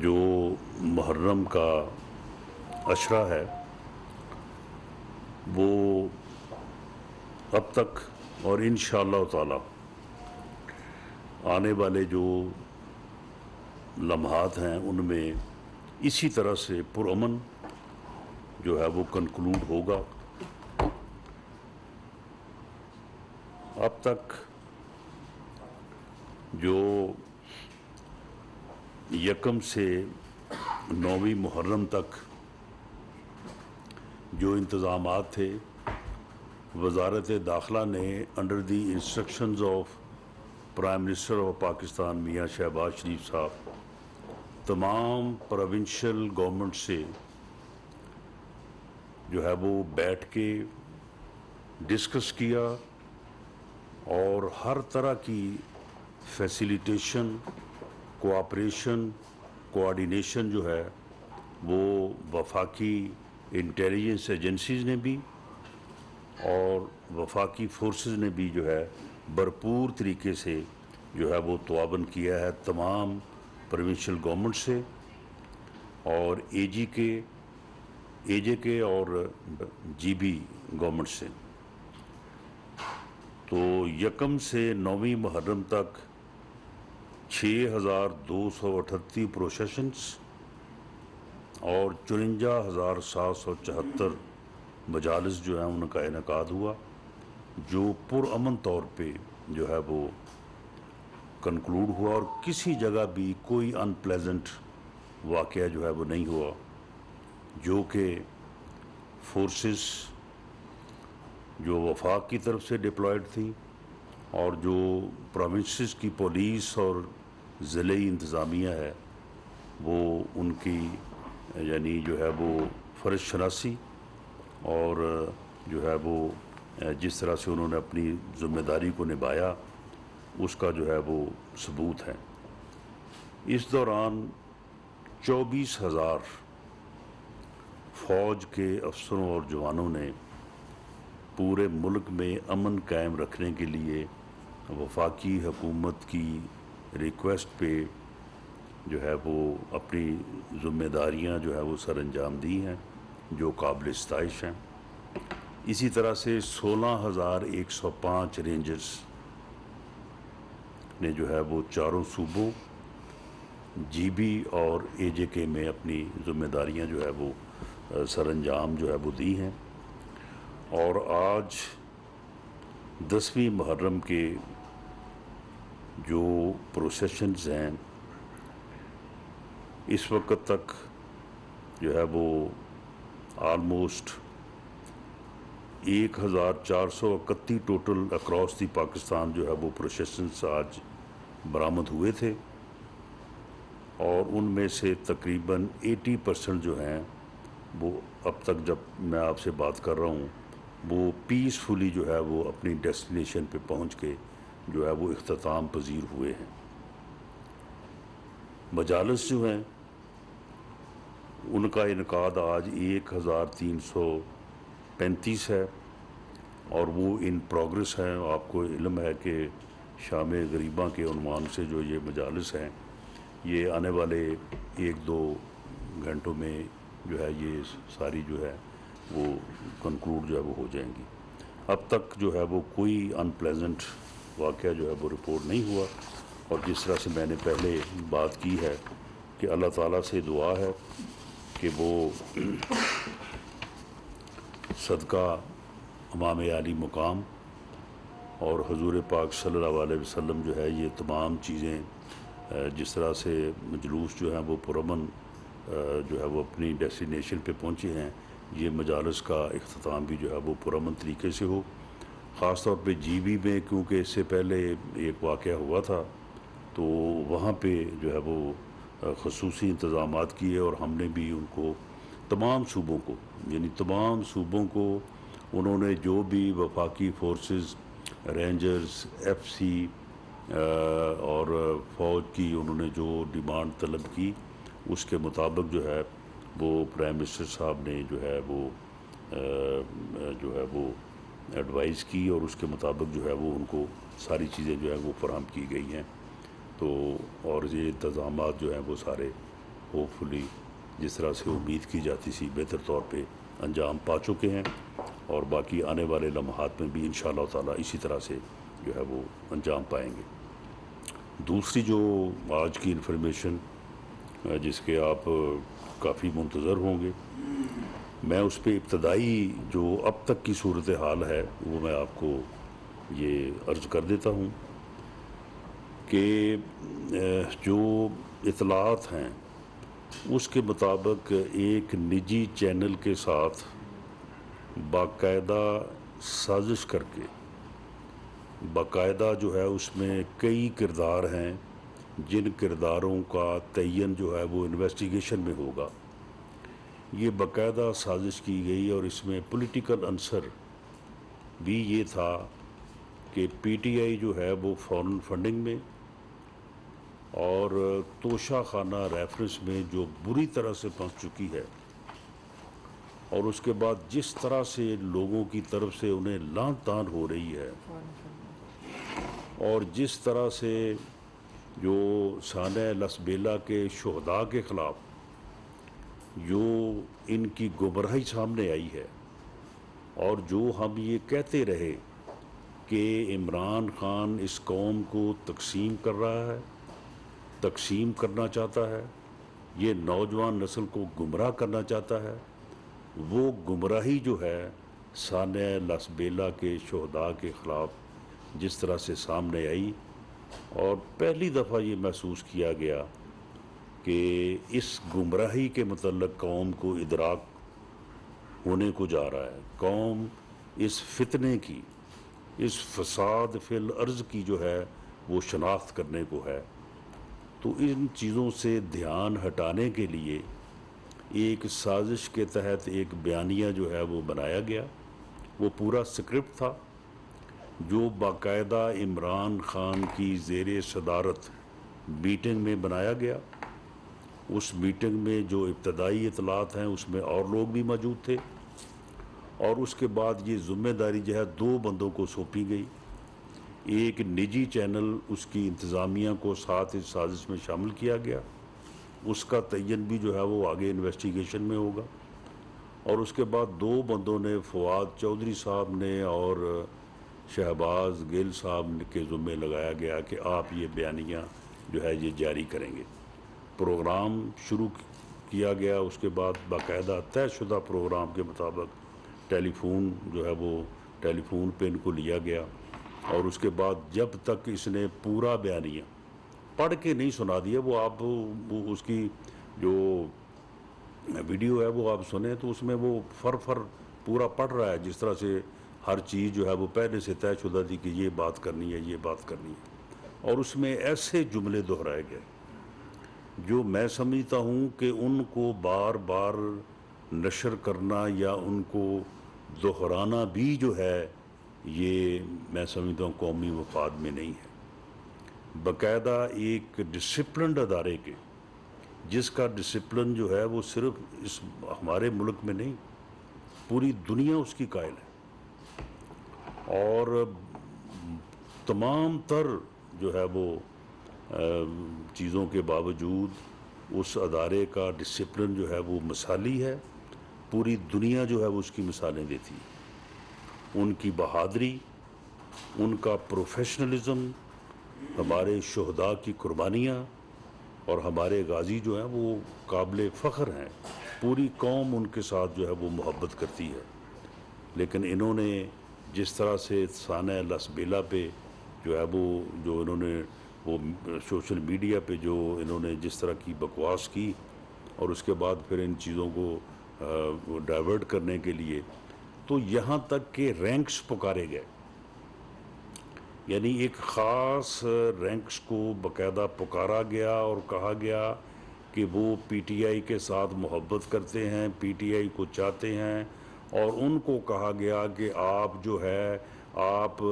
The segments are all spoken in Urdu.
جو محرم کا عشرہ ہے وہ اب تک اور انشاءاللہ تعالی آنے والے جو لمحات ہیں ان میں اسی طرح سے پرامن جو ہے وہ کنکلوڈ ہوگا۔ اب تک جو یکم سے 9ویں محرم تک جو انتظامات تھے، وزارت داخلہ نے under the instructions of prime minister of Pakistan میاں شہباز شریف صاحب تمام پروونشل گورنمنٹ سے جو ہے وہ بیٹھ کے ڈسکس کیا اور ہر طرح کی فیسیلیٹیشن، کوآپریشن، کوآرڈینیشن جو ہے وہ وفاقی انٹیلیجنس ایجنسیز نے بھی اور وفاقی فورسز نے بھی جو ہے بھرپور طریقے سے جو ہے وہ تعاون کیا ہے تمام پروونشل گورنمنٹ سے اور اے جے کے اور جی بی گورنمنٹ سے۔ تو یکم سے 9ویں محرم تک 6238 پروسیشنز اور 54,774 مجالس جو ہیں ان کا انعقاد ہوا، جو پرامن طور پہ جو ہے وہ کنکلوڈ ہوا اور کسی جگہ بھی کوئی ان پلیزنٹ واقعہ جو ہے وہ نہیں ہوا، جو کہ فورسز جو وفاق کی طرف سے ڈپلائڈ تھیں اور جو پروونسز کی پولیس اور ضلعی انتظامیہ ہے وہ ان کی یعنی جو ہے وہ فرض شناسی اور جو ہے وہ جس طرح سے انہوں نے اپنی ذمہ داری کو نبھایا اس کا جو ہے وہ ثبوت ہے۔ اس دوران 24,000 فوج کے افسروں اور جوانوں نے پورے ملک میں امن قائم رکھنے کے لیے وفاقی حکومت کی ریکویسٹ پہ جو ہے وہ اپنی ذمہ داریاں جو ہے وہ سر انجام دی ہیں، جو قابل ستائش ہیں۔ اسی طرح سے 16,105 رینجرز نے جو ہے وہ چاروں صوبوں جی بی اور اے جے کے میں اپنی ذمہ داریاں جو ہے وہ سر انجام جو ہے وہ دی ہیں۔ اور آج 10ویں محرم کے جو پروسیشنز ہیں اس وقت تک جو ہے وہ almost 1,431 total across the Pakistan جو ہے وہ پروسیشنز آج برآمد ہوئے تھے، اور ان میں سے تقریباً 80% جو ہیں وہ اب تک جب میں آپ سے بات کر رہا ہوں وہ پیسفلی جو ہے وہ اپنی ڈیسٹینیشن پہ پہنچ کے جو ہے وہ اختتام پذیر ہوئے ہیں۔ مجالس جو ہیں ان کا انعقاد آج 1,335 ہے اور وہ ان پروگرس ہیں۔ آپ کو علم ہے کہ شام غریباں کے عنوان سے جو یہ مجالس ہیں یہ آنے والے 1-2 گھنٹوں میں جو ہے یہ ساری جو ہے وہ کنکلوڈ جو ہے وہ ہو جائیں گی۔ اب تک جو ہے وہ کوئی ان پلیزنٹ واقعہ جو ہے وہ رپورٹ نہیں ہوا، اور جس طرح سے میں نے پہلے بات کی ہے کہ اللہ تعالیٰ سے دعا ہے کہ وہ صدقہ امام عالی مقام اور حضور پاک صلی اللہ علیہ وسلم جو ہے یہ تمام چیزیں جس طرح سے مجلوس جو ہیں وہ پرامن جو ہے وہ اپنی ڈیسٹینیشن پہ پہنچے ہیں، یہ مجالس کا اختتام بھی جو ہے وہ پرامن طریقے سے ہو۔ خاص طور پہ جی بی میں کیونکہ اس سے پہلے ایک واقعہ ہوا تھا تو وہاں پہ جو ہے وہ خصوصی انتظامات کیے، اور ہم نے بھی ان کو تمام صوبوں کو یعنی تمام صوبوں کو انہوں نے جو بھی وفاقی فورسز، رینجرز، ایف سی اور فوج کی انہوں نے جو ڈیمانڈ طلب کی اس کے مطابق جو ہے وہ پرائم منسٹر صاحب نے جو ہے وہ ایڈوائز کی، اور اس کے مطابق جو ہے وہ ان کو ساری چیزیں جو ہے وہ فراہم کی گئی ہیں۔ تو اور یہ انتظامات جو ہیں وہ سارے ہوپ فلی جس طرح سے امید کی جاتی تھی بہتر طور پہ انجام پا چکے ہیں، اور باقی آنے والے لمحات میں بھی انشاءاللہ تعالیٰ اسی طرح سے جو ہے وہ انجام پائیں گے۔ دوسری جو آج کی انفارمیشن جس کے آپ کافی منتظر ہوں گے، میں اس پہ ابتدائی جو اب تک کی صورتحال ہے وہ میں آپ کو یہ عرض کر دیتا ہوں کہ جو اطلاعات ہیں اس کے مطابق ایک نجی چینل کے ساتھ باقاعدہ سازش کر کے، باقاعدہ جو ہے اس میں کئی کردار ہیں جن کرداروں کا تعین جو ہے وہ انویسٹیگیشن میں ہوگا، یہ باقاعدہ سازش کی گئی، اور اس میں پولیٹیکل عنصر بھی یہ تھا کہ پی ٹی آئی جو ہے وہ فورن فنڈنگ میں اور توشہ خانہ ریفرنس میں جو بری طرح سے پھنس چکی ہے، اور اس کے بعد جس طرح سے لوگوں کی طرف سے انہیں لان تان ہو رہی ہے، اور جس طرح سے جو سانحہ لسبیلا کے شہداء کے خلاف جو ان کی گمراہی سامنے آئی ہے، اور جو ہم یہ کہتے رہے کہ عمران خان اس قوم کو تقسیم کر رہا ہے، تقسیم کرنا چاہتا ہے، یہ نوجوان نسل کو گمراہ کرنا چاہتا ہے، وہ گمراہی جو ہے سانحہ لسبیلا کے شہداء کے خلاف جس طرح سے سامنے آئی، اور پہلی دفعہ یہ محسوس کیا گیا کہ اس گمراہی کے متعلق قوم کو ادراک ہونے کو جا رہا ہے، قوم اس فتنے کی، اس فساد فی الارض کی جو ہے وہ شناخت کرنے کو ہے۔ تو ان چیزوں سے دھیان ہٹانے کے لیے ایک سازش کے تحت ایک بیانیہ جو ہے وہ بنایا گیا، وہ پورا سکرپٹ تھا جو باقاعدہ عمران خان کی زیر صدارت میٹنگ میں بنایا گیا۔ اس میٹنگ میں جو ابتدائی اطلاعات ہیں اس میں اور لوگ بھی موجود تھے، اور اس کے بعد یہ ذمہ داری جو ہے دو بندوں کو سونپی گئی، ایک نجی چینل اس کی انتظامیہ کو ساتھ اس سازش میں شامل کیا گیا، اس کا تعین بھی جو ہے وہ آگے انویسٹیگیشن میں ہوگا، اور اس کے بعد دو بندوں نے فواد چودھری صاحب نے اور شہباز گل صاحب کے ذمہ لگایا گیا کہ آپ یہ بیانیہ جو ہے یہ جاری کریں گے۔ پروگرام شروع کیا گیا، اس کے بعد باقاعدہ طے شدہ پروگرام کے مطابق ٹیلی فون جو ہے وہ ٹیلی فون پہ ان کو لیا گیا، اور اس کے بعد جب تک اس نے پورا بیانیہ پڑھ کے نہیں سنا دیا، وہ آپ اس کی جو ویڈیو ہے وہ آپ سنیں تو اس میں وہ فر پورا پڑھ رہا ہے، جس طرح سے ہر چیز جو ہے وہ پہلے سے طے شدہ تھی کہ یہ بات کرنی ہے، یہ بات کرنی ہے، اور اس میں ایسے جملے دہرائے گئے جو میں سمجھتا ہوں کہ ان کو بار بار نشر کرنا یا ان کو دہرانا بھی جو ہے یہ میں سمجھتا ہوں قومی مفاد میں نہیں ہے۔ باقاعدہ ایک ڈسپلنڈ ادارے کے، جس کا ڈسپلن جو ہے وہ صرف اس ہمارے ملک میں نہیں پوری دنیا اس کی قائل ہے، اور تمام تر جو ہے وہ چیزوں کے باوجود اس ادارے کا ڈسپلن جو ہے وہ مثالی ہے، پوری دنیا جو ہے وہ اس کی مثالیں دیتی ہے، ان کی بہادری، ان کا پروفیشنلزم، ہمارے شہداء کی قربانیاں، اور ہمارے غازی جو ہیں وہ قابل فخر ہیں، پوری قوم ان کے ساتھ جو ہے وہ محبت کرتی ہے، لیکن انہوں نے جس طرح سے سانحہ لسبیلا پہ جو ہے وہ جو انہوں نے وہ سوشل میڈیا پہ جو انہوں نے جس طرح کی بکواس کی، اور اس کے بعد پھر ان چیزوں کو ڈائیورٹ کرنے کے لیے تو یہاں تک کہ رینکس پکارے گئے، یعنی ایک خاص رینکس کو باقاعدہ پکارا گیا اور کہا گیا کہ وہ پی ٹی آئی کے ساتھ محبت کرتے ہیں، پی ٹی آئی کو چاہتے ہیں، اور ان کو کہا گیا کہ آپ جو ہے آپ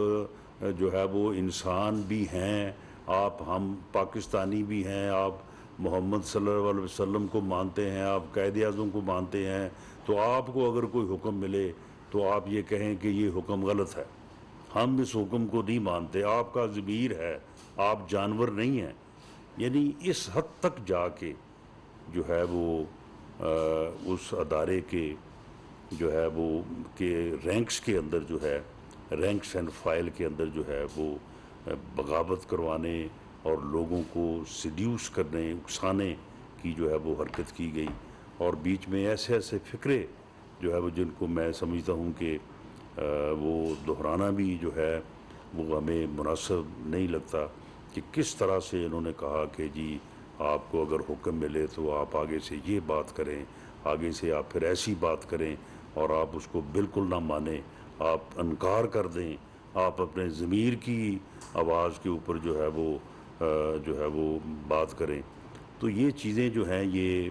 جو ہے وہ انسان بھی ہیں، آپ ہم پاکستانی بھی ہیں، آپ محمد صلی اللہ علیہ وسلم کو مانتے ہیں، آپ قائد اعظم کو مانتے ہیں، تو آپ کو اگر کوئی حکم ملے تو آپ یہ کہیں کہ یہ حکم غلط ہے، ہم اس حکم کو نہیں مانتے، آپ کا ضمیر ہے، آپ جانور نہیں ہیں۔ یعنی اس حد تک جا کے جو ہے وہ اس ادارے کے جو ہے وہ کہ رینکس کے اندر جو ہے رینکس اینڈ فائل کے اندر جو ہے وہ بغاوت کروانے اور لوگوں کو سیڈیوس کرنے اکسانے کی جو ہے وہ حرکت کی گئی، اور بیچ میں ایسے ایسے فقرے جو ہے وہ جن کو میں سمجھتا ہوں کہ وہ دہرانا بھی جو ہے وہ ہمیں مناسب نہیں لگتا، کہ کس طرح سے انہوں نے کہا کہ جی آپ کو اگر حکم ملے تو آپ آگے سے یہ بات کریں، آگے سے آپ پھر ایسی بات کریں، اور آپ اس کو بالکل نہ مانیں، آپ انکار کر دیں، آپ اپنے ضمیر کی آواز کے اوپر جو ہے وہ بات کریں۔ تو یہ چیزیں جو ہیں یہ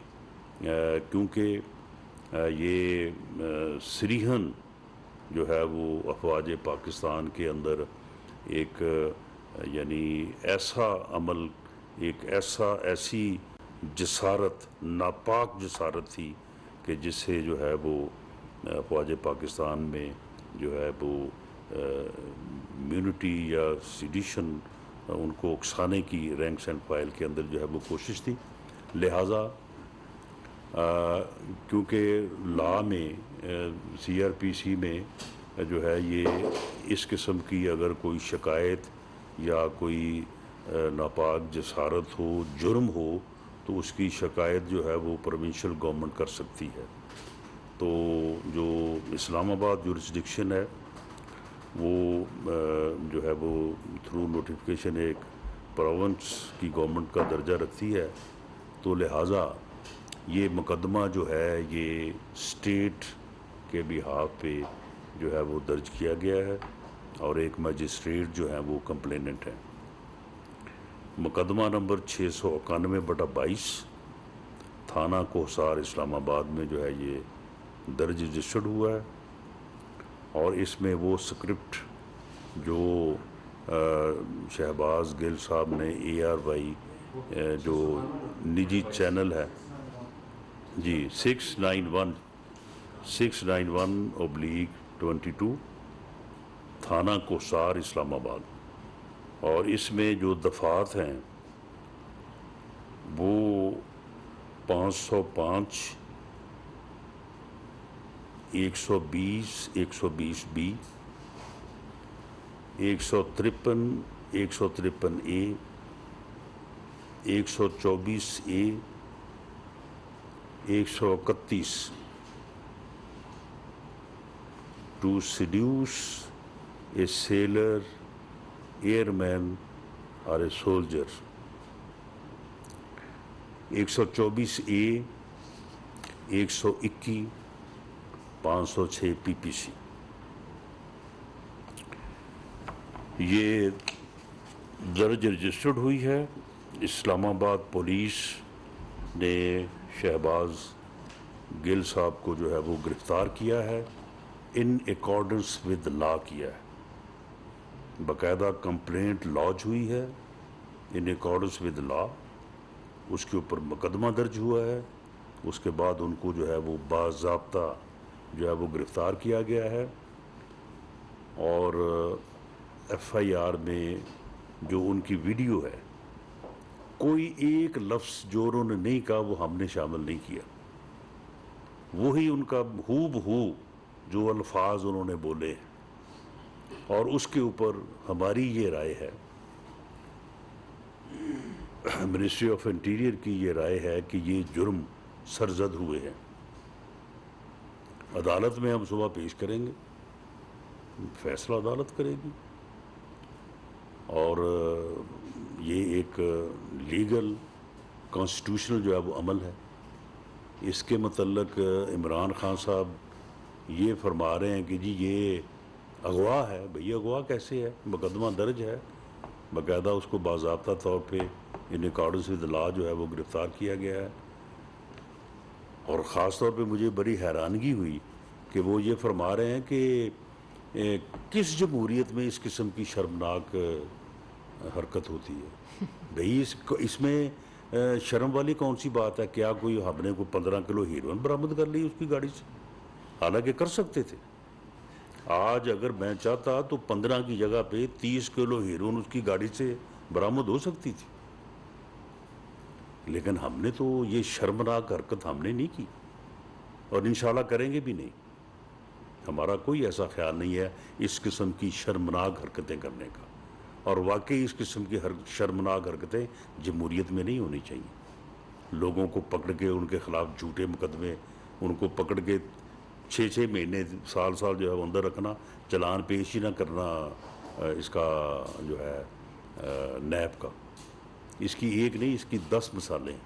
کیونکہ یہ صریحاً جو ہے وہ افواج پاکستان کے اندر ایک یعنی ایسا عمل، ایک ایسی جسارت، ناپاک جسارت تھی کہ جس سے جو ہے وہ افواج پاکستان میں جو ہے وہ امیونٹی یا سیڈیشن ان کو اکسانے کی رینکس اینڈ فائل کے اندر جو ہے وہ کوشش تھی۔ لہٰذا کیونکہ لا میں CRPC میں جو ہے یہ اس قسم کی اگر کوئی شکایت یا کوئی ناپاک جسارت ہو، جرم ہو، تو اس کی شکایت جو ہے وہ پروونشل گورنمنٹ کر سکتی ہے۔ تو جو اسلام آباد جورسڈکشن ہے وہ جو ہے وہ تھرو نوٹیفیکیشن ایک پروونس کی گورنمنٹ کا درجہ رکھتی ہے، تو لہٰذا یہ مقدمہ جو ہے یہ اسٹیٹ کے بہاف پہ جو ہے وہ درج کیا گیا ہے، اور ایک مجسٹریٹ جو ہے وہ کمپلیننٹ ہے۔ مقدمہ نمبر 691/22 تھانہ کوہسار اسلام آباد میں جو ہے یہ درج رجسٹرڈ ہوا ہے، اور اس میں وہ سکرپٹ جو شہباز گل صاحب نے ARY جو نجی چینل ہے جی 691/22 تھانہ کوہسار اسلام آباد، اور اس میں جو دفعات ہیں وہ 505 120 120B 153 153A 124A 131 to seduce a sailor, airman or a soldier، 124A 121 506 PPC۔ یہ درج رجسٹرڈ ہوئی ہے۔ اسلام آباد پولیس نے شہباز گل صاحب کو جو ہے وہ گرفتار کیا ہے، ان اکارڈنس ود لا کیا ہے، باقاعدہ کمپلینٹ لاج ہوئی ہے ان اکارڈنس ود لا، اس کے اوپر مقدمہ درج ہوا ہے، اس کے بعد ان کو جو ہے وہ باضابطہ جو ہے وہ گرفتار کیا گیا ہے، اور FIR میں جو ان کی ویڈیو ہے کوئی ایک لفظ جو انہوں نے نہیں کہا وہ ہم نے شامل نہیں کیا، وہی ان کا ہو بہو جو الفاظ انہوں نے بولے، اور اس کے اوپر ہماری یہ رائے ہے، منسٹری آف انٹیریئر کی یہ رائے ہے کہ یہ جرم سرزد ہوئے ہیں۔ عدالت میں ہم صبح پیش کریں گے، فیصلہ عدالت کرے گی، اور یہ ایک لیگل کانسٹیٹیوشنل جو ہے وہ عمل ہے۔ اس کے متعلق عمران خان صاحب یہ فرما رہے ہیں کہ جی یہ اغوا ہے، بھئی اغوا کیسے ہے؟ مقدمہ درج ہے، باقاعدہ اس کو باضابطہ طور پہ ان اکارڈنس ود لا جو ہے وہ گرفتار کیا گیا ہے، اور خاص طور پہ مجھے بڑی حیرانگی ہوئی کہ وہ یہ فرما رہے ہیں کہ کس جمہوریت میں اس قسم کی شرمناک حرکت ہوتی ہے؟ بھئی اس میں شرم والی کون سی بات ہے؟ کیا کوئی ہم نے کوئی 15 کلو ہیروئن برآمد کر لی اس کی گاڑی سے؟ حالانکہ کر سکتے تھے۔ آج اگر میں چاہتا تو 15 کی جگہ پہ 30 کلو ہیروئن اس کی گاڑی سے برآمد ہو سکتی تھی۔ لیکن ہم نے تو یہ شرمناک حرکت ہم نے نہیں کی، اور انشاءاللہ کریں گے بھی نہیں. ہمارا کوئی ایسا خیال نہیں ہے اس قسم کی شرمناک حرکتیں کرنے کا، اور واقعی اس قسم کی شرمناک حرکتیں جمہوریت میں نہیں ہونی چاہیے. لوگوں کو پکڑ کے ان کے خلاف جھوٹے مقدمے، ان کو پکڑ کے 6 مہینے سال جو ہے وہ اندر رکھنا، چلان پیش ہی نہ کرنا اس کا جو ہے نیب کا. اس کی ایک نہیں، اس کی 10 مثالیں.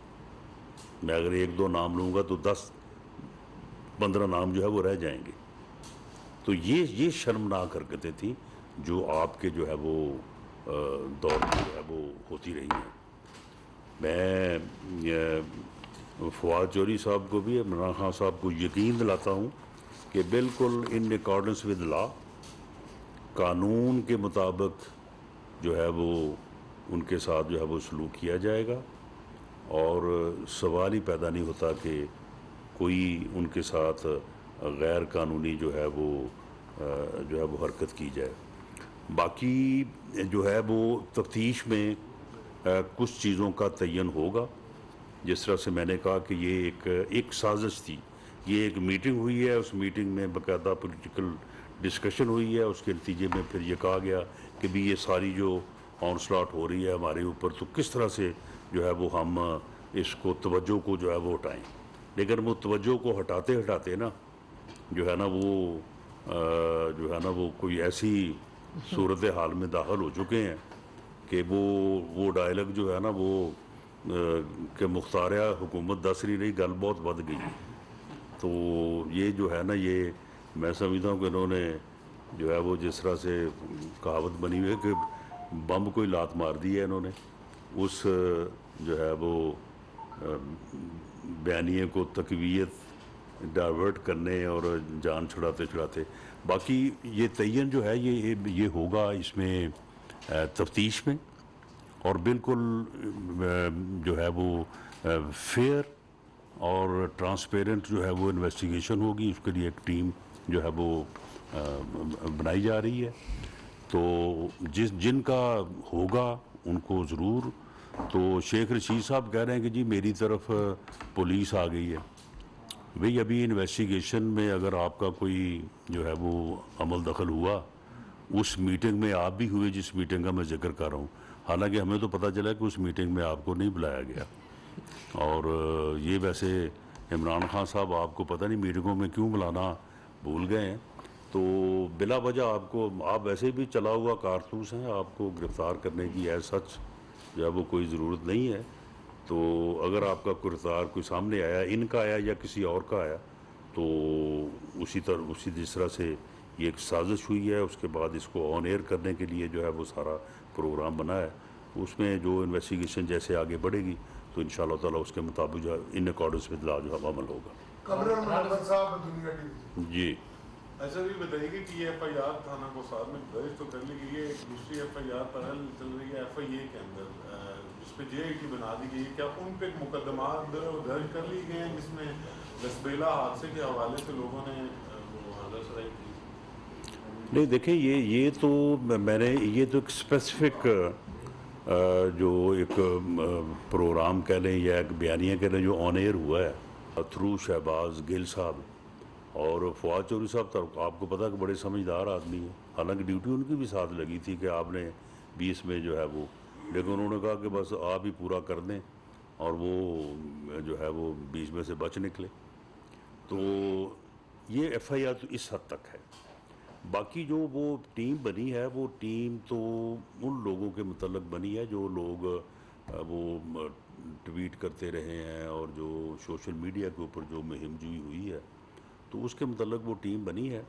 میں اگر 1-2 نام لوں گا تو 10-15 نام جو ہے وہ رہ جائیں گے. تو یہ شرمناک حرکتیں تھیں جو آپ کے جو ہے وہ دور میں جو ہے وہ ہوتی رہی ہیں. میں فواد چوہدری صاحب کو بھی، عمران خان صاحب کو یقین دلاتا ہوں کہ بالکل ان اکارڈنس ود لا، قانون کے مطابق جو ہے وہ ان کے ساتھ جو ہے وہ سلوک کیا جائے گا، اور سوال ہی پیدا نہیں ہوتا کہ کوئی ان کے ساتھ غیر قانونی جو ہے وہ حرکت کی جائے. باقی جو ہے وہ تفتیش میں کچھ چیزوں کا تعین ہوگا. جس طرح سے میں نے کہا کہ یہ ایک سازش تھی، یہ ایک میٹنگ ہوئی ہے، اس میٹنگ میں باقاعدہ پولیٹیکل ڈسکشن ہوئی ہے، اس کے نتیجے میں پھر یہ کہا گیا کہ بھی یہ ساری جو آن سلاٹ ہو رہی ہے ہمارے اوپر، تو کس طرح سے جو ہے وہ ہم اس کو توجہ کو جو ہے وہ ہٹائیں. لیکن وہ توجہ کو ہٹاتے نا جو ہے نا وہ کوئی ایسی صورت حال میں داخل ہو چکے ہیں کہ وہ ڈائلگ جو ہے نا وہ کہ مختاریہ حکومت دسری رہی، گل بہت بد گئی. تو یہ جو ہے نا، یہ میں سمجھتا ہوں کہ انہوں نے جو ہے وہ جس طرح سے کہاوت بنی ہوئی ہے کہ بم کوئی لات مار دی ہے انہوں نے، اس جو ہے وہ بیانیے کو تقویت ڈائیورٹ کرنے اور جان چھڑاتے. باقی یہ تعین جو ہے یہ ہوگا اس میں تفتیش میں، اور بالکل جو ہے وہ فیئر اور ٹرانسپیرنٹ جو ہے وہ انویسٹیگیشن ہوگی. اس کے لیے ایک ٹیم جو ہے وہ بنائی جا رہی ہے. تو جن کا ہوگا ان کو ضرور. تو شیخ رشید صاحب کہہ رہے ہیں کہ جی میری طرف پولیس آ گئی ہے. بھئی ابھی انویسٹیگیشن میں اگر آپ کا کوئی جو ہے وہ عمل دخل ہوا، اس میٹنگ میں آپ بھی ہوئے جس میٹنگ کا میں ذکر کر رہا ہوں، حالانکہ ہمیں تو پتہ چلا کہ اس میٹنگ میں آپ کو نہیں بلایا گیا. اور یہ ویسے عمران خان صاحب آپ کو پتہ نہیں میٹنگوں میں کیوں بلانا بھول گئے ہیں. تو بلا وجہ آپ ویسے بھی چلا ہوا کارتوس ہیں، آپ کو گرفتار کرنے کی سچ جو ہے وہ کوئی ضرورت نہیں ہے. تو اگر آپ کا کردار کوئی سامنے آیا، ان کا آیا یا کسی اور کا آیا، تو اسی جس طرح سے یہ ایک سازش ہوئی ہے، اس کے بعد اس کو آن ایئر کرنے کے لیے جو ہے وہ سارا پروگرام بنا ہے. اس میں جو انویسٹیگیشن جیسے آگے بڑھے گی تو انشاءاللہ تعالیٰ اس کے مطابق جو ہے ان اکارڈنس ود لا جو ہے عمل ہوگا. جی ایسا بھی بتائیے گا کہ یہ ایف آئی آر تھانہ کو ساتھ میں درج تو کر لی گئی ہے، ایک دوسری ایف آئی آر پیرل چل رہی ہے ایف آئی اے کے اندر جس پہ جے آئی ٹی بنا دی گئی ہے. کیا ان پہ مقدمات درج کر لی گئے ہیں جس میں وسبیلا حادثے کے حوالے سے لوگوں نے وہ حاضر سرائی کی؟ نہیں دیکھیں، یہ تو میں نے یہ تو ایک اسپیسیفک جو ایک پروگرام کہہ لیں یا ایک بیانیہ کہہ لیں جو آن ایئر ہوا ہے تھرو شہباز گل صاحب اور فواد چوہدری صاحب. تو آپ کو پتا کہ بڑے سمجھدار آدمی ہیں، حالانکہ ڈیوٹی ان کی بھی ساتھ لگی تھی کہ آپ نے 20 میں جو ہے وہ، لیکن انہوں نے کہا کہ بس آپ ہی پورا کر دیں، اور وہ جو ہے وہ 20 میں سے بچ نکلے. تو یہ ایف آئی آر تو اس حد تک ہے. باقی جو وہ ٹیم بنی ہے، وہ ٹیم تو ان لوگوں کے متعلق بنی ہے جو لوگ وہ ٹویٹ کرتے رہے ہیں اور جو سوشل میڈیا کے اوپر جو مہم جوئی ہوئی ہے، تو اس کے متعلق وہ ٹیم بنی ہے.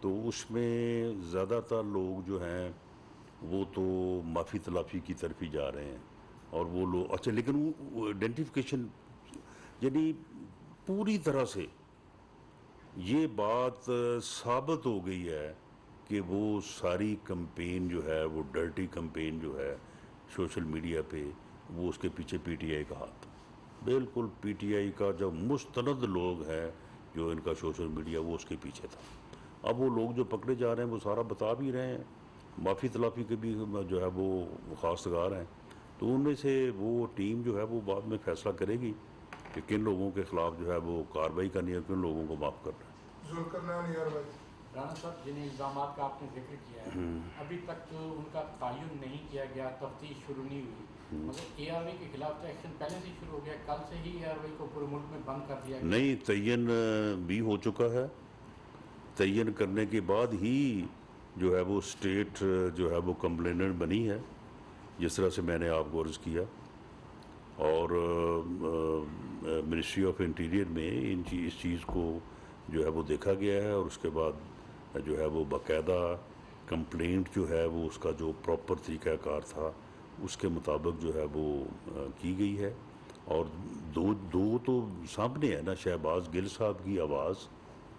تو اس میں زیادہ تر لوگ جو ہیں وہ تو معافی تلافی کی طرف ہی جا رہے ہیں، اور وہ لوگ اچھا، لیکن وہ آئیڈینٹیفیکیشن یعنی پوری طرح سے یہ بات ثابت ہو گئی ہے کہ وہ ساری کمپین جو ہے وہ ڈرٹی کمپین جو ہے سوشل میڈیا پہ، وہ اس کے پیچھے پی ٹی آئی کا ہاتھ. بالکل پی ٹی آئی کا جو مستند لوگ ہیں جو ان کا سوشل میڈیا، وہ اس کے پیچھے تھا. اب وہ لوگ جو پکڑے جا رہے ہیں وہ سارا بتا بھی رہے ہیں، معافی تلافی کے بھی جو ہے وہ خواستگار ہیں. تو ان میں سے وہ ٹیم جو ہے وہ بعد میں فیصلہ کرے گی کہ کن لوگوں کے خلاف جو ہے وہ کارروائی کرنی ہے، کن لوگوں کو معاف کرنا ہے۔ ذوالقرنین یار بھائی رانا صاحب، جن الزامات کا آپ نے ذکر کیا ہے ابھی تک ان کا تعین نہیں کیا گیا، تفتیش شروع نہیں ہوئی، مگر اے آر وائی کے خلاف تو ایکشن پہلے سے ہی شروع ہو گیا، کل سے ہی اے آر وائی کو پورے ملک میں بند کر دیا گیا۔ نہیں، تعین بھی ہو چکا ہے، تعین کرنے کے بعد ہی جو ہے وہ اسٹیٹ جو ہے وہ کمپلیننٹ بنی ہے، جس طرح سے میں نے آپ کو عرض کیا، اور منسٹری آف انٹیریئر میں اس چیز کو جو ہے وہ دیکھا گیا ہے، اور اس کے بعد جو ہے وہ باقاعدہ کمپلینٹ جو ہے وہ اس کا جو پراپر طریقہ کار تھا اس کے مطابق جو ہے وہ کی گئی ہے۔ اور دو تو سامنے ہے نا، شہباز گل صاحب کی آواز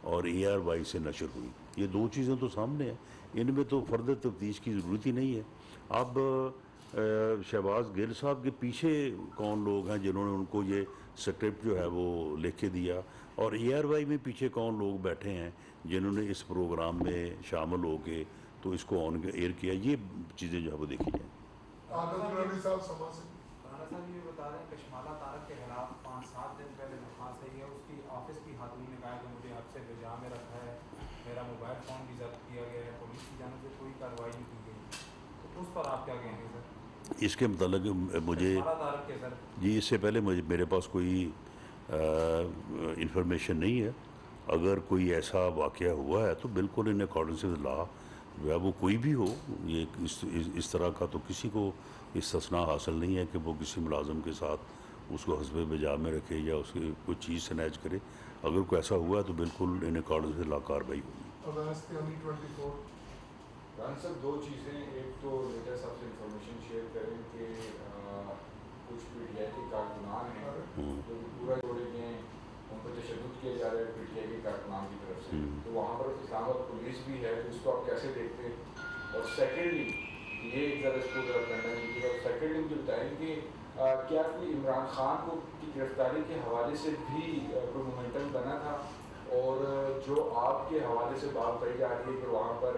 اور اے آر وائی سے نشر ہوئی، یہ دو چیزیں تو سامنے ہیں، ان میں تو فردر تفتیش کی ضرورت ہی نہیں ہے۔ اب شہباز گل صاحب کے پیچھے کون لوگ ہیں جنہوں نے ان کو یہ سکرپٹ جو ہے وہ لکھ کے دیا، اور اے آر وائی میں پیچھے کون لوگ بیٹھے ہیں جنہوں نے اس پروگرام میں شامل ہو کے تو اس کو آن ایئر کیا، یہ چیزیں جو ہے وہ دیکھی جائیں۔ عادل نبی صاحب سما سے رانا صاحب یہ بتا رہے ہیں کشمالہ طارق کے خلاف 5-7 دن پہلے درخواست آئی ہے، اس کی آفس کی خاتون نے کہا کہ مجھے حد سے بجا میں رکھا ہے، میرا موبائل فون بھی ضبط کیا گیا ہے، پولیس کی جانب سے کوئی کارروائی نہیں کی گئی، تو اس پر آپ کیا کہیں گے سر؟ اس کے متعلق مجھے کشمالہ طارق کے سر جی اس سے پہلے میرے پاس کوئی انفارمیشن نہیں ہے، اگر کوئی ایسا واقعہ ہوا ہے تو بالکل ان اکارڈنس ود لا جو ہے وہ کوئی بھی ہو، یہ اس طرح کا تو کسی کو استثناء حاصل نہیں ہے کہ وہ کسی ملازم کے ساتھ اس کو حسب بجا میں رکھے یا اس کی کوئی چیز سنیچ کرے، اگر کوئی ایسا ہوا ہے تو بالکل ان اکارڈنس ود لا کارروائی ہوگی۔ اویس کے 24 ران صاحب دو چیزیں، ایک تو لیڈر صاحب سے انفارمیشن شیئر کریں کہ کچھ پی ٹی آئی کے کارکنان ہیں جو پورا جوڑے گئے ہیں، ان پر تشدد کیا جا رہا ہے پی ٹی آئی کے کارکنان کی طرف سے، تو وہاں پر اسلام آباد پولیس بھی ہے، تو اس کو آپ کیسے دیکھتے ہیں؟ اور سیکنڈلی یہ ایک ذرا اس کو ذرا کنڈن کیجیے، اور سیکنڈلی مجھے بتائیں کہ کیا کوئی عمران خان کو کی گرفتاری کے حوالے سے بھی کوئی مومنٹم بنا تھا، اور جو آپ کے حوالے سے بات کہی جا رہی ہے کہ وہاں پر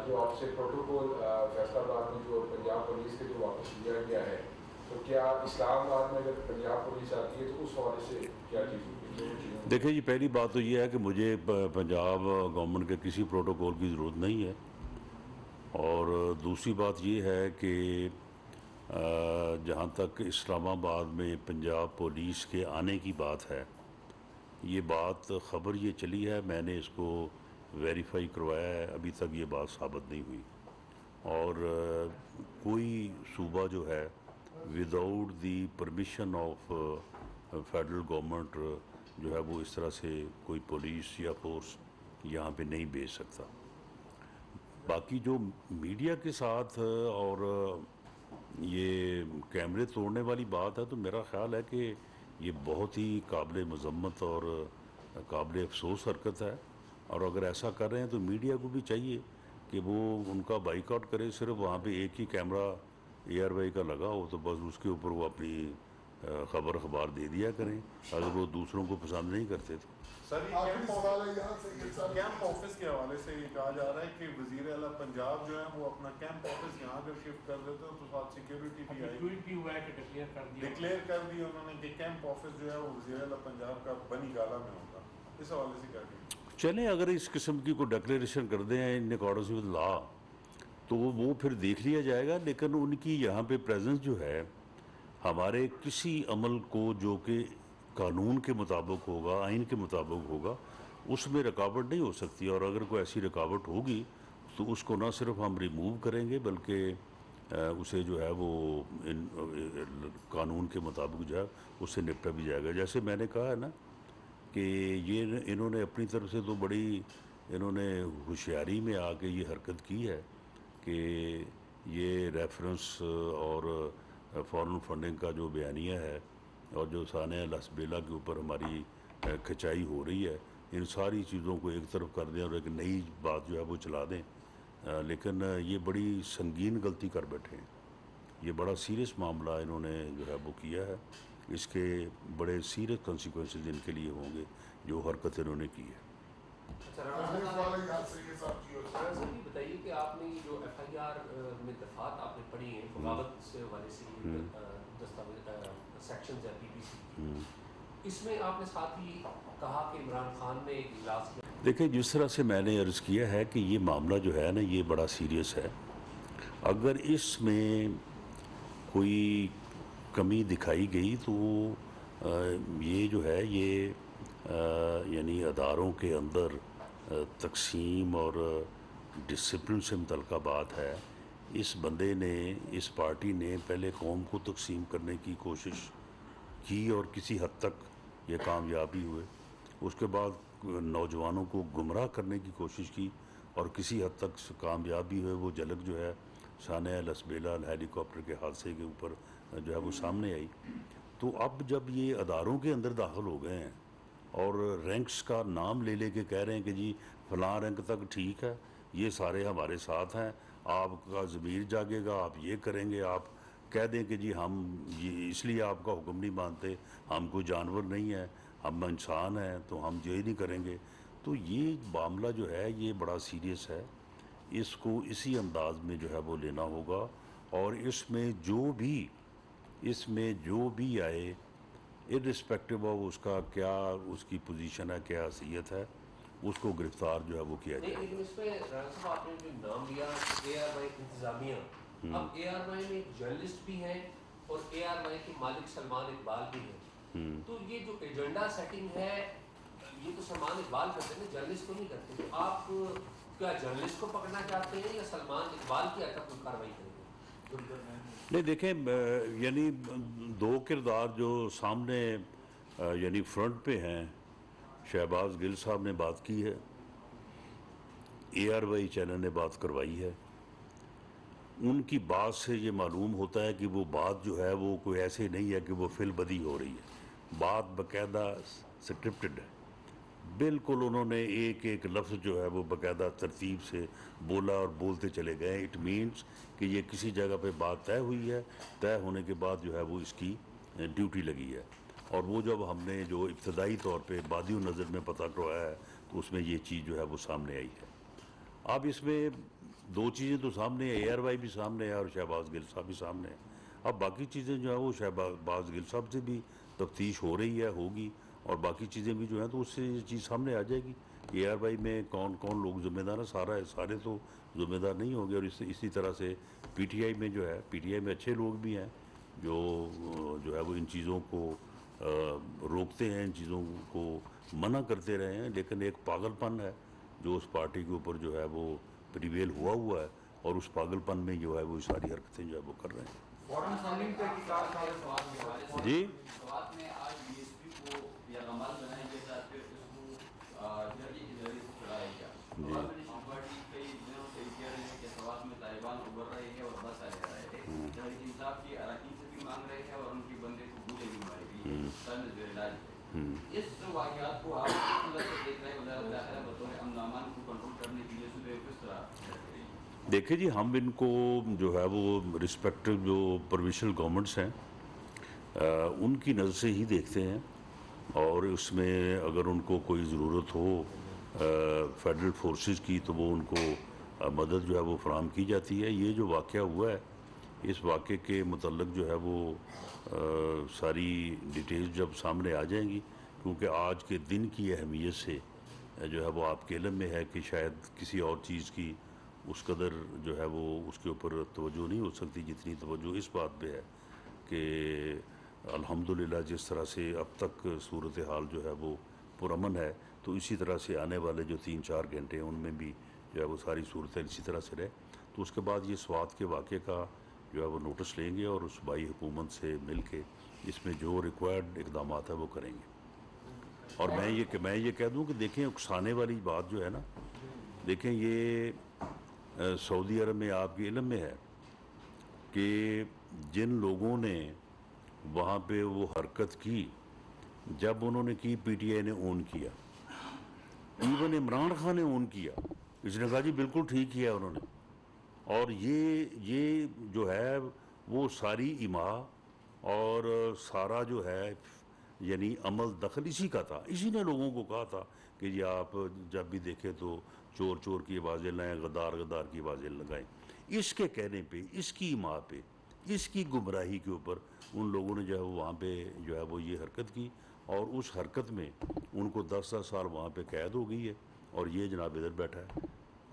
جو آپ سے پروٹوکول فیصلہ آباد میں جو پنجاب پولیس کے جو واپس لیا گیا ہے، تو کیا اسلام آباد میں اگر پنجاب پولیس آتی ہے تو اس حوالے سے کیا چیز ہوگی؟ دیکھیں جی، پہلی بات تو یہ ہے کہ مجھے پنجاب گورنمنٹ کے کسی پروٹوکول کی ضرورت نہیں ہے، اور دوسری بات یہ ہے کہ جہاں تک اسلام آباد میں پنجاب پولیس کے آنے کی بات ہے، یہ بات خبر یہ چلی ہے، میں نے اس کو ویریفائی کروایا ہے، ابھی تک یہ بات ثابت نہیں ہوئی، اور کوئی صوبہ جو ہے without the permission of federal government جو ہے وہ اس طرح سے کوئی پولیس یا فورس یہاں پہ نہیں بھیج سکتا۔ باقی جو میڈیا کے ساتھ اور یہ کیمرے توڑنے والی بات ہے، تو میرا خیال ہے کہ یہ بہت ہی قابل مذمت اور قابل افسوس حرکت ہے، اور اگر ایسا کر رہے ہیں تو میڈیا کو بھی چاہیے کہ وہ ان کا بائیک آؤٹ کرے، صرف وہاں پہ ایک ہی کیمرہ اے آر وائی کا لگا ہو تو بس اس کے اوپر وہ اپنی خبر دے دیا کریں، اگر وہ دوسروں کو پسند نہیں کرتے تو۔ سر یہ آخری سوال ہے یہاں سے یہ سر کیمپ آفس کے حوالے سے یہ کہا جا رہا ہے کہ وزیر اعلیٰ پنجاب جو ہے وہ اپنا کیمپ آفس یہاں اگر شفٹ کر دیتے تو ساتھ سیکیورٹی بھی آئی، ٹویٹ بھی ہوا ہے کہ ڈکلیئر کر دی انہوں نے کہ کیمپ آفس جو ہے وہ وزیر اعلیٰ پنجاب کا بنی گالا میں ہوگا، اس حوالے سے کیا کہیں؟ چلیں، اگر اس قسم کی کوئی ڈکلیریشن کر دیں ان اکارڈنس ود لا تو وہ پھر دیکھ لیا جائے گا، لیکن ان کی یہاں پہ پریزنس جو ہے ہمارے کسی عمل کو جو کہ قانون کے مطابق ہوگا، آئین کے مطابق ہوگا، اس میں رکاوٹ نہیں ہو سکتی، اور اگر کوئی ایسی رکاوٹ ہوگی تو اس کو نہ صرف ہم ریموو کریں گے بلکہ اسے جو ہے وہ قانون کے مطابق جو ہے اس سے نپٹا بھی جائے گا۔ جیسے میں نے کہا ہے نا کہ یہ انہوں نے اپنی طرف سے تو بڑی انہوں نے ہوشیاری میں آ کے یہ حرکت کی ہے کہ یہ ریفرنس اور فارن فنڈنگ کا جو بیانیہ ہے اور جو سانحہ لسبیلا کے اوپر ہماری کھچائی ہو رہی ہے، ان ساری چیزوں کو ایک طرف کر دیں اور ایک نئی بات جو ہے وہ چلا دیں، لیکن یہ بڑی سنگین غلطی کر بیٹھے ہیں، یہ بڑا سیریس معاملہ انہوں نے جو ہے وہ کیا ہے، اس کے بڑے سیریس کنسیکوینسز ان کے لیے ہوں گے جو حرکت انہوں نے کی ہے۔ اچھا آخری سوال ہے یہاں سے یہ صاحب جی یہ بتائیے کہ آپ نے جو ایف آئی آر میں دفعات آپ نے پڑھی ہیں بغاوت سے حوالے سے دستاویز سیکشنز ہے پی پی سی، اس میں آپ نے ساتھ ہی کہا کہ عمران خان نے ایک اجلاس کیا. دیکھیں جس طرح سے میں نے عرض کیا ہے کہ یہ معاملہ جو ہے نا یہ بڑا سیریس ہے. اگر اس میں کوئی کمی دکھائی گئی تو یہ جو ہے یہ یعنی اداروں کے اندر تقسیم اور ڈسپلن سے متعلقہ بات ہے. اس بندے نے، اس پارٹی نے پہلے قوم کو تقسیم کرنے کی کوشش کی اور کسی حد تک یہ کامیاب بھی ہوئے. اس کے بعد نوجوانوں کو گمراہ کرنے کی کوشش کی اور کسی حد تک کامیاب بھی ہوئے. وہ جھلک جو ہے سانحہ لسبیلا ہیلی کاپٹر کے حادثے کے اوپر جو ہے وہ سامنے آئی. تو اب جب یہ اداروں کے اندر داخل ہو گئے ہیں اور رینکس کا نام لے کے کہہ رہے ہیں کہ جی فلاں رینک تک ٹھیک ہے، یہ سارے ہمارے ساتھ ہیں، آپ کا ضمیر جاگے گا، آپ یہ کریں گے، آپ کہہ دیں کہ جی ہم یہ اس لیے آپ کا حکم نہیں مانتے، ہم کوئی جانور نہیں ہیں، ہم انسان ہیں تو ہم یہ نہیں کریں گے. تو یہ معاملہ جو ہے یہ بڑا سیریس ہے. اس کو اسی انداز میں جو ہے وہ لینا ہوگا اور اس میں جو بھی آئے ارسپیکٹو آف اس کا کیا اس کی پوزیشن ہے، کیا حیثیت ہے، اس کو گرفتار جو ہے وہ کیا جائے. لیکن اس میں رانا صاحب آپ نے جو نام لیا اے آر وائی انتظامیہ، اب اے آر وائی میں ایک جرنلسٹ بھی ہیں اور اے آر وائی کے مالک سلمان اقبال بھی ہیں. تو یہ جو ایجنڈا سیٹنگ ہے یہ تو سلمان اقبال کرتے ہیں، جرنلسٹ تو نہیں کرتے. تو آپ کیا جرنلسٹ کو پکڑنا چاہتے ہیں یا سلمان اقبال کی حد تک کوئی کارروائی کریں گے؟ نہیں دیکھیں یعنی دو کردار جو سامنے یعنی فرنٹ پہ ہیں. شہباز گل صاحب نے بات کی ہے، اے آر وائی چینل نے بات کروائی ہے. ان کی بات سے یہ معلوم ہوتا ہے کہ وہ بات جو ہے وہ کوئی ایسے نہیں ہے کہ وہ فل بدی ہو رہی ہے. بات باقاعدہ سکرپٹڈ ہے بالکل. انہوں نے ایک ایک لفظ جو ہے وہ باقاعدہ ترتیب سے بولا اور بولتے چلے گئے. اٹ مینس کہ یہ کسی جگہ پہ بات طے ہوئی ہے، طے ہونے کے بعد جو ہے وہ اس کی ڈیوٹی لگی ہے. اور وہ جب ہم نے جو ابتدائی طور پہ بادی النظر میں پتہ کروایا ہے تو اس میں یہ چیز جو ہے وہ سامنے آئی ہے. اب اس میں دو چیزیں تو سامنے ہیں، اے آر وائی بھی سامنے ہے اور شہباز گل صاحب بھی سامنے ہے. اب باقی چیزیں جو ہیں وہ شہباز گل صاحب سے بھی تفتیش ہو رہی ہے، ہوگی، اور باقی چیزیں بھی جو ہیں تو اس سے یہ چیز سامنے آ جائے گی. اے آر وائی میں کون کون لوگ ذمہ دار ہیں، سارے تو ذمہ دار نہیں ہوں گے. اور اسی طرح سے پی ٹی آئی میں جو ہے، پی ٹی آئی میں اچھے لوگ بھی ہیں جو ہے وہ ان چیزوں کو روکتے ہیں، ان چیزوں کو منع کرتے رہے ہیں. لیکن ایک پاگل پن ہے جو اس پارٹی کے اوپر جو ہے وہ پریویل ہوا ہے اور اس پاگل پن میں جو ہے وہ ساری حرکتیں جو ہے وہ کر رہے ہیں. فورن فنڈنگ پہ کتاب جی سوات میں آج بی ایس پی کو یا غمال بنایا گیا تھا، پھر اس کو جرگی کے ذریعے سے چڑھایا گیا. نیشنل پارٹی کئی دنوں سے کہہ رہے ہیں کہ سوات میں طالبان ابھر رہے ہیں اور بس آ رہے ہیں. تحریک انصاف کی اراکین سے بھی مانگ رہے ہیں اور ان کی بندے کو گولے بھی ماری گئی سر زیر علاج ہے. اس واقعات کو آپ کس طرح سے دیکھ رہے ہیں؟ وزارت داخلہ بطور امن و امان کو کنٹرول کرنے کے لیے صوبے کس طرح؟ دیکھیں جی ہم ان کو جو ہے وہ رسپیکٹو جو پروونشل گورنمنٹس ہیں ان کی نظر سے ہی دیکھتے ہیں. اور اس میں اگر ان کو کوئی ضرورت ہو فیڈرل فورسز کی تو وہ ان کو مدد جو ہے وہ فراہم کی جاتی ہے. یہ جو واقعہ ہوا ہے اس واقعے کے متعلق جو ہے وہ ساری ڈیٹیلز جب سامنے آ جائیں گی، کیونکہ آج کے دن کی اہمیت سے جو ہے وہ آپ کے علم میں ہے کہ شاید کسی اور چیز کی اس قدر جو ہے وہ اس کے اوپر توجہ نہیں ہو سکتی جتنی توجہ اس بات پہ ہے کہ الحمدللہ جس طرح سے اب تک صورتحال جو ہے وہ پرامن ہے تو اسی طرح سے آنے والے جو 3-4 گھنٹے ہیں ان میں بھی جو ہے وہ ساری صورتیں اسی طرح سے رہے. تو اس کے بعد یہ سوات کے واقعے کا جو ہے وہ نوٹس لیں گے اور صوبائی حکومت سے مل کے اس میں جو ریکوائرڈ اقدامات ہیں وہ کریں گے. اور میں یہ کہہ دوں کہ دیکھیں اکسانے والی بات جو ہے نا، دیکھیں یہ سعودی عرب میں آپ کے علم میں ہے کہ جن لوگوں نے وہاں پہ وہ حرکت کی، جب انہوں نے کی پی ٹی آئی نے اون کیا، ایون عمران خان نے اون کیا. اس نے کہا جی بالکل ٹھیک کیا انہوں نے. اور یہ جو ہے وہ ساری ایما اور سارا جو ہے یعنی عمل دخل اسی کا تھا. اسی نے لوگوں کو کہا تھا کہ یہ آپ جب بھی دیکھیں تو چور چور کی آوازیں لائیں, غدار غدار کی آوازیں لگائیں. اس کے کہنے پہ, اس کی ماں پہ, اس کی گمراہی کے اوپر ان لوگوں نے جو ہے وہاں پہ جو ہے وہ یہ حرکت کی, اور اس حرکت میں ان کو 10 سال وہاں پہ قید ہو گئی ہے, اور یہ جناب ادھر بیٹھا ہے.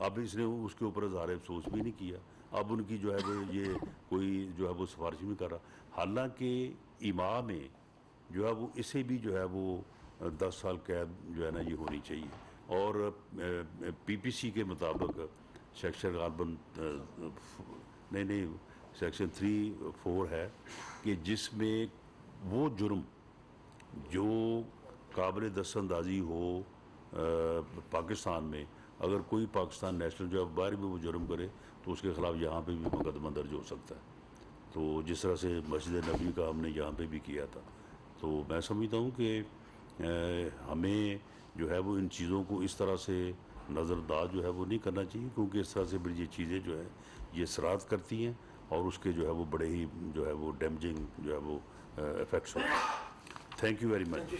اب اس نے اس کے اوپر اظہار افسوس بھی نہیں کیا. اب ان کی جو ہے وہ یہ کوئی جو ہے وہ سفارش نہیں کر رہا, حالانکہ امام میں جو ہے وہ اسے بھی جو ہے وہ 10 سال قید جو ہے نا یہ ہونی چاہیے. اور پی پی سی کے مطابق سیکشن غالباً نہیں سیکشن 3(4) ہے کہ جس میں وہ جرم جو قابل دست اندازی ہو پاکستان میں, اگر کوئی پاکستان نیشنل جو ہے باہر بھی وہ جرم کرے تو اس کے خلاف یہاں پہ بھی مقدمہ درج ہو سکتا ہے. تو جس طرح سے مسجد نبوی کا ہم نے یہاں پہ بھی کیا تھا. تو میں سمجھتا ہوں کہ ہمیں جو ہے وہ ان چیزوں کو اس طرح سے نظر انداز جو ہے وہ نہیں کرنا چاہیے, کیونکہ اس طرح سے بڑی یہ چیزیں جو ہے یہ اثرات کرتی ہیں, اور اس کے جو ہے وہ بڑے ہی جو ہے وہ ڈیمیجنگ جو ہے وہ افیکٹس ہوتے ہیں. Thank you very much.